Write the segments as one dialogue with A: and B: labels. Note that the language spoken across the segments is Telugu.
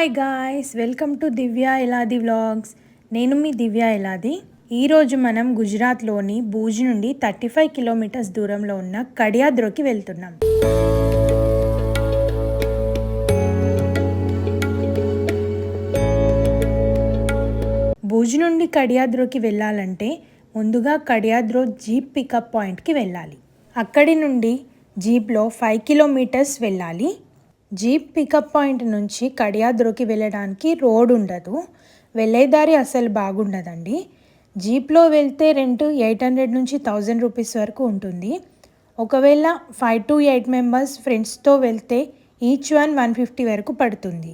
A: Hi guys, welcome to Divya Eladi vlogs. నేను మీ దివ్య ఎలాది. ఈరోజు మనం గుజరాత్లోని భూజ్ నుండి 35 కిలోమీటర్స్ దూరంలో ఉన్న కడియాద్రోకి వెళ్తున్నాం. భూజ్ నుండి కడియాద్రోకి వెళ్ళాలంటే ముందుగా కడియాద్రో జీప్ పికప్ పాయింట్కి వెళ్ళాలి. అక్కడి నుండి జీప్లో 5 కిలోమీటర్స్ వెళ్ళాలి. జీప్ పికప్ పాయింట్ నుంచి కడియాద్రోకి వెళ్ళడానికి రోడ్ ఉండదు. వెళ్ళేదారి అసలు బాగుండదండి. జీప్లో వెళ్తే రెంట్ 800 నుంచి 1000 రూపీస్ వరకు ఉంటుంది. ఒకవేళ 5 to 8 మెంబర్స్ ఫ్రెండ్స్తో వెళ్తే ఈచ్ వన్ 150 వరకు పడుతుంది.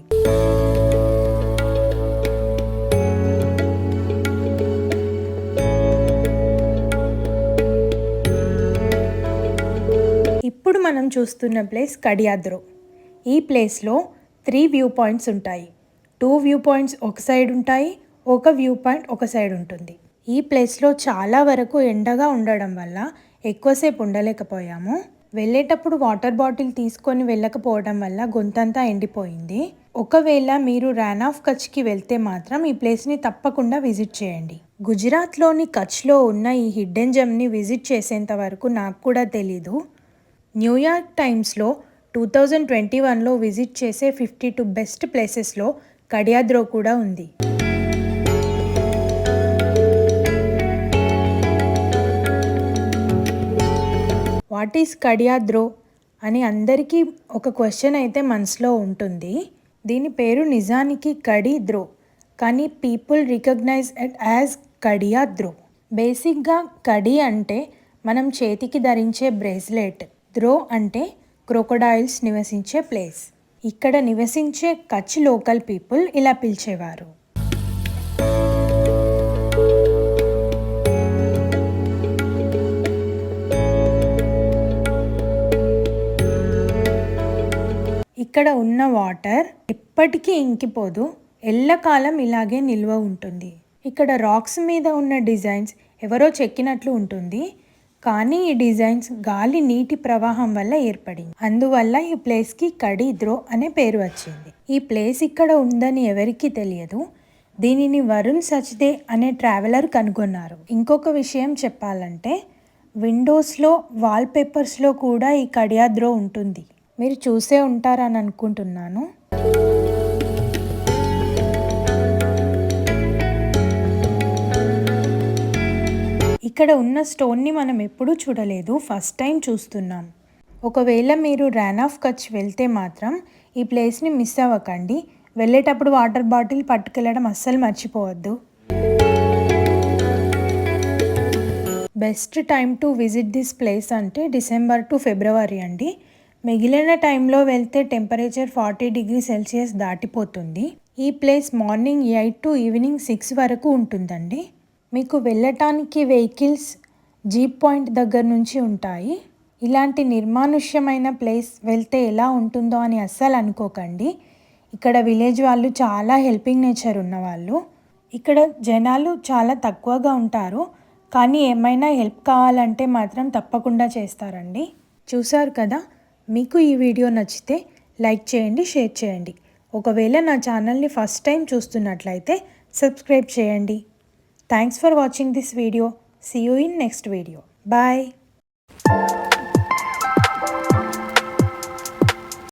A: ఇప్పుడు మనం చూస్తున్న ప్లేస్ కడియాద్రో. ఈ ప్లేస్లో 3 వ్యూ పాయింట్స్ ఉంటాయి. 2 వ్యూ పాయింట్స్ ఒక సైడ్ ఉంటాయి, ఒక వ్యూ పాయింట్ ఒక సైడ్ ఉంటుంది. ఈ ప్లేస్లో చాలా వరకు ఎండగా ఉండడం వల్ల ఎక్కువసేపు ఉండలేకపోయాము. వెళ్ళేటప్పుడు వాటర్ బాటిల్ తీసుకొని వెళ్ళకపోవడం వల్ల గొంతంతా ఎండిపోయింది. ఒకవేళ మీరు ర్యాన్ ఆఫ్ కచ్కి వెళ్తే మాత్రం ఈ ప్లేస్ని తప్పకుండా విజిట్ చేయండి. గుజరాత్లోని కచ్లో ఉన్న ఈ హిడ్డెన్ జెమ్ని విజిట్ చేసేంత వరకు నాకు కూడా తెలీదు. న్యూయార్క్ టైమ్స్లో 2021లో విజిట్ చేసే 52 బెస్ట్ ప్లేసెస్లో కడియాద్రో కూడా ఉంది. వాట్ ఈస్ కడియాద్రో అని అందరికీ ఒక క్వశ్చన్ అయితే మనసులో ఉంటుంది. దీని పేరు నిజానికి కడిద్రో, కానీ పీపుల్ రికగ్నైజ్ ఇట్ యాజ్ కడియాద్రో. బేసిక్గా కడి అంటే మనం చేతికి ధరించే బ్రేస్లెట్, ద్రో అంటే క్రొకొడైల్స్ నివసించే ప్లేస్. ఇక్కడ నివసించే కచ్ లోకల్ పీపుల్ ఇలా పిలిచేవారు. ఇక్కడ ఉన్న వాటర్ ఎప్పటికీ ఇంకిపోదు, ఎల్లకాలం ఇలాగే నిల్వ ఉంటుంది. ఇక్కడ రాక్స్ మీద ఉన్న డిజైన్స్ ఎవరో చెక్కినట్లు ఉంటుంది, కానీ ఈ డిజైన్స్ గాలి నీటి ప్రవాహం వల్ల ఏర్పడింది. అందువల్ల ఈ ప్లేస్కి కడిద్రో అనే పేరు వచ్చింది. ఈ ప్లేస్ ఇక్కడ ఉందని ఎవరికీ తెలియదు. దీనిని వరుణ్ సచ్దే అనే ట్రావెలర్ కనుగొన్నారు. ఇంకొక విషయం చెప్పాలంటే విండోస్లో వాల్పేపర్స్లో కూడా ఈ కడియాద్రో ఉంటుంది. మీరు చూసే ఉంటారని అనుకుంటున్నాను. ఇక్కడ ఉన్న స్టోన్ని మనం ఎప్పుడూ చూడలేదు, ఫస్ట్ టైం చూస్తున్నాం. ఒకవేళ మీరు ర్యాన్ ఆఫ్ కచ్ వెళ్తే మాత్రం ఈ ప్లేస్ని మిస్ అవ్వకండి. వెళ్ళేటప్పుడు వాటర్ బాటిల్ పట్టుకెళ్ళడం అస్సలు మర్చిపోవద్దు. Best time to visit this place అంటే డిసెంబర్ టు ఫిబ్రవరి అండి. మిగిలిన టైంలో వెళ్తే టెంపరేచర్ 40 డిగ్రీ సెల్సియస్ దాటిపోతుంది. ఈ ప్లేస్ మార్నింగ్ 8 to ఈవినింగ్ 6 వరకు ఉంటుందండి. మీకు వెళ్ళటానికి వెహికల్స్ జీప్ పాయింట్ దగ్గర నుంచి ఉంటాయి. ఇలాంటి నిర్మానుష్యమైన ప్లేస్ వెళ్తే ఎలా ఉంటుందో అని అస్సలు అనుకోకండి. ఇక్కడ విలేజ్ వాళ్ళు చాలా హెల్పింగ్ నేచర్ ఉన్నవాళ్ళు. ఇక్కడ జనాలు చాలా తక్కువగా ఉంటారు, కానీ ఏమైనా హెల్ప్ కావాలంటే మాత్రం తప్పకుండా చేస్తారండి. చూసారు కదా, మీకు ఈ వీడియో నచ్చితే లైక్ చేయండి, షేర్ చేయండి. ఒకవేళ నా ఛానల్ని ఫస్ట్ టైం చూస్తున్నట్లయితే సబ్స్క్రైబ్ చేయండి. Thanks for watching this video. See you in next video. Bye.